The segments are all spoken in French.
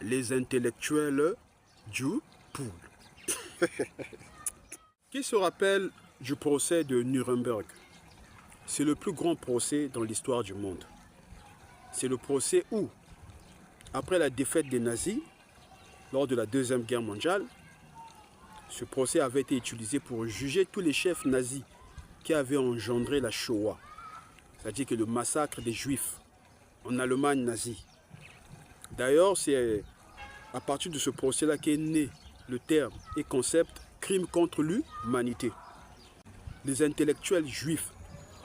les intellectuels du pool. Qui se rappelle du procès de Nuremberg? C'est le plus grand procès dans l'histoire du monde. C'est le procès où, après la défaite des nazis, lors de la Deuxième Guerre mondiale, ce procès avait été utilisé pour juger tous les chefs nazis qui avaient engendré la Shoah, c'est-à-dire que le massacre des Juifs en Allemagne nazie. D'ailleurs, c'est à partir de ce procès-là qu'est né le terme et concept crime contre l'humanité. Les intellectuels juifs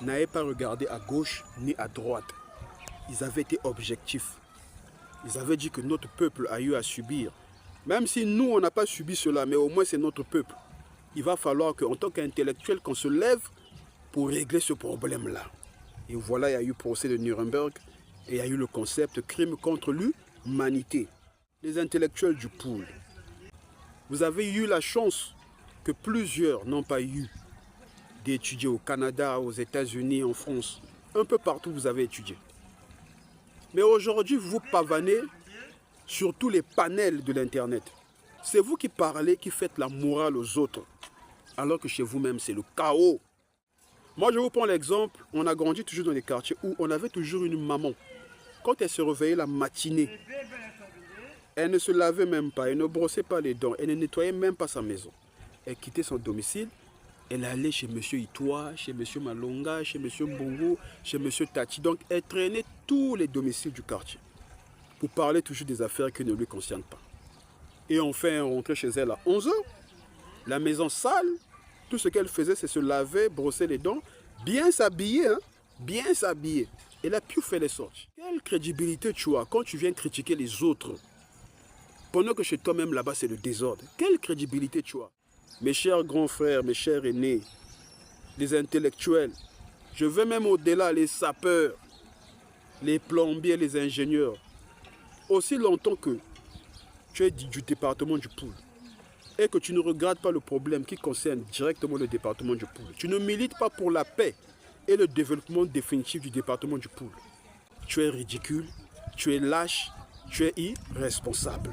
n'avaient pas regardé à gauche ni à droite. Ils avaient été objectifs. Ils avaient dit que notre peuple a eu à subir. Même si nous, on n'a pas subi cela, mais au moins c'est notre peuple. Il va falloir qu'en tant qu'intellectuel, qu'on se lève pour régler ce problème-là. Et voilà, il y a eu le procès de Nuremberg et il y a eu le concept crime contre l'humanité. Les intellectuels du pool. Vous avez eu la chance que plusieurs n'ont pas eu d'étudier au Canada, aux États-Unis, en France. Un peu partout, vous avez étudié. Mais aujourd'hui, vous vous pavanez sur tous les panels de l'Internet. C'est vous qui parlez, qui faites la morale aux autres. Alors que chez vous-même, c'est le chaos. Moi, je vous prends l'exemple. On a grandi toujours dans des quartiers où on avait toujours une maman. Quand elle se réveillait la matinée, elle ne se lavait même pas, elle ne brossait pas les dents, elle ne nettoyait même pas sa maison. Elle quittait son domicile, elle allait chez M. Itoa, chez M. Malonga, chez M. Mbongo, chez M. Tati. Donc, elle traînait tous les domiciles du quartier pour parler toujours des affaires qui ne lui concernent pas. Et enfin, elle rentrait chez elle à 11 h, la maison sale. Tout ce qu'elle faisait, c'est se laver, brosser les dents, bien s'habiller, hein? Bien s'habiller. Et la piouf, elle est sortie. Quelle crédibilité tu as quand tu viens critiquer les autres pendant que chez toi-même là-bas c'est le désordre? Quelle crédibilité tu as? Mes chers grands frères, mes chers aînés, les intellectuels, je vais même au-delà, les sapeurs, les plombiers, les ingénieurs. Aussi longtemps que tu es du département du Pool et que tu ne regardes pas le problème qui concerne directement le département du Pool, tu ne milites pas pour la paix et le développement définitif du département du Pool, tu es ridicule, tu es lâche, tu es irresponsable.